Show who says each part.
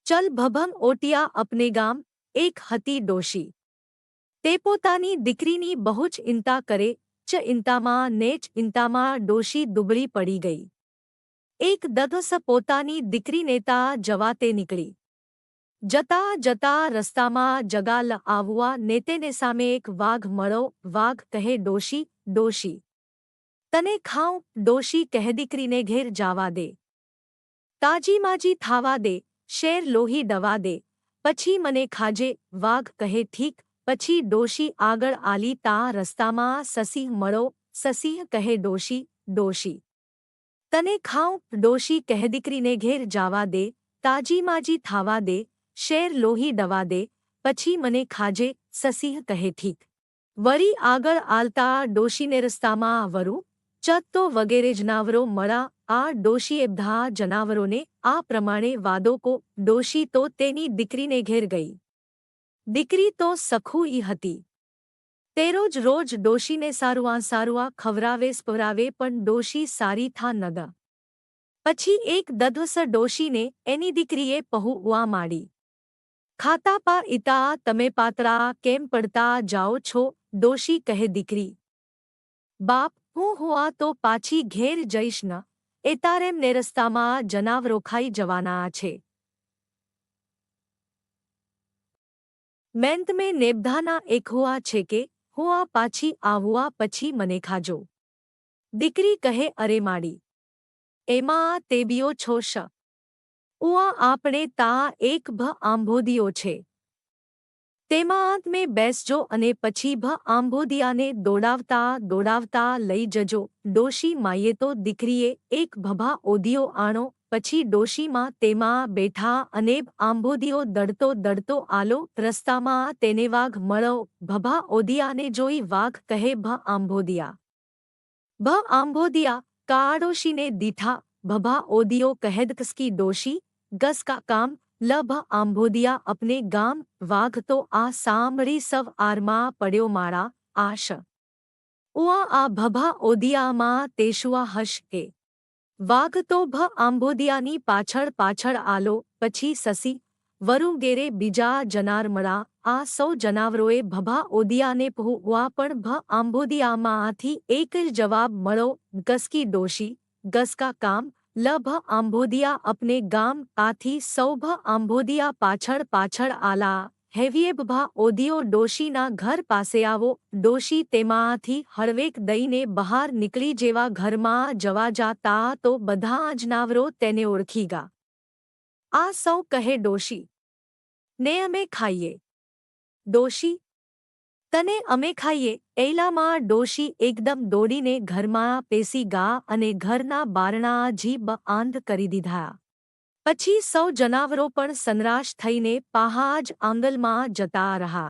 Speaker 1: ચલ ભભંગ ઓટિયા અપને ગામ એક હતી ડોશી તે પોતાની દીકરીની બહુ જ ચિંતા કરે ચ ઇંતામાં ને જ ઇંતામાં ડોશી દુબળી પડી ગઈ. એક દિવસ પોતાની દીકરીને તા જવા તે નીકળી. જતા જતા રસ્તામાં જગાલ આવવા ને તેને સામે એક વાઘ મળો. વાઘ કહે ડોશી ડોશી તને ખાઉં. ડોશી કહે દીકરીને ઘેર જાવા દે, તાજી માજી થાવા દે, શેર લોહી ડવા દે, પછી મને ખાજે. વાઘ કહે ઠીક. પછી ડોશી આગળ આલી તા રસ્તામાં સસી મળો. સસી કહે ડોશી ડોશી તને ખાઉં. ડોશી કહે દીકરીને ઘેર જાવા દે, તાજી માજી થાવા દે, શેર લોહી ડવા દે, પછી મને ખાજે. સસી કહે ઠીક. વળી આગળ આલતા ડોશીને રસ્તામાં વરું ચત્તો વગેરે જનાવરો મળા. આ ડોશીએ બધા જનાવરોને આ પ્રમાણે વાદો કો. ડોશી તો તેની દીકરીને ઘેર ગઈ. દીકરી તો સખુઈ હતી. તે રોજ રોજ ડોશીને સારુઆ ખવરાવે સ્પવરાવે પણ ડોશી સારી થા નગ. પછી એક દધવસ ડોશીને એની દીકરીએ પહુવા માંડી. ખાતા પા ઇતા તમે પાતળા કેમ પડતા જાઓ છો. ડોશી કહે દીકરી બાપ હું હુઆ તો પાછી ઘેર જઈશ ન, એતારેમ ને રસ્તામાં જનાવરો ખાઈ જવાના છે. મેં તમે નેબધાના એક હુઆ છે કે હુઆ પાછી આવુઆ પછી મને ખાજો. દીકરી કહે અરે માડી એમાં તેબીઓ છો શ. ઉઆ આપણે તા એક ભ આંભોદિયો છે, તેમાં મેં બેસજો અને પછી ભ આંભોદિયાને દોડાવતા દોડાવતા લઈ જજો. ડોશી માઈએ તો દીકરીએ એક ભભા ઓદિયો આણો. પછી ડોશીમાં તેમાં બેઠા અને આંભોદિયો દડતો દડતો આલો. રસ્તામાં તેને વાઘ મળો. ભભા ઓદિયાને જોઈ વાઘ કહે ભ આંભોદિયા ભ આંભોદિયા કા ડોશીને દીઠા. ભભા ઓદિયો કહેદ કસકી ડોશી ગસ કા કામ લ ભ આંભોદિયા અપને ગામ. વાઘ તો આ સાંભળી સવ આરમાં પડ્યો મારા આશ. ઉઆ આ ભભા ઓદિયામાં તેશુઆ હશ કે. વાઘ તો ભ આંભોદિયાની પાછળ પાછળ આલો. પછી સસી વરુ ગેરે બીજા જનાર મળા. આ સૌ જનાવરોએ ભભા ઓદિયાને પહુવા પણ ભ આંભોદિયામાંથી એક જ જવાબ મળો ગસકી ડોશી ગસ કા કામ લ ભ આંભોદિયા અપને ગામ. આથી સૌ ભ આંભોદિયા પાછળ પાછળ આલા. હેવીએ ભભા ઓદિયો ડોશીના ઘર પાસે આવો. ડોશી તેમાંથી હળવેક દઈને બહાર નીકળી જેવા ઘરમાં જવા જાતા તો બધા જનાવરો તેને ઓળખી ગયા. આ સૌ કહે ડોશી ને અમે ખાઈએ. ડોશી તને અમે ખાઈએ. એલામાં ડોશી એકદમ દોડીને ઘરમાં પેસી ગા અને ઘરના બારણા જીભ આંધ કરી દીધા. પછી સૌ જનાવરો પણ સનરાશ થઈને પહાજ આંગલમાં જતા રહ્યા.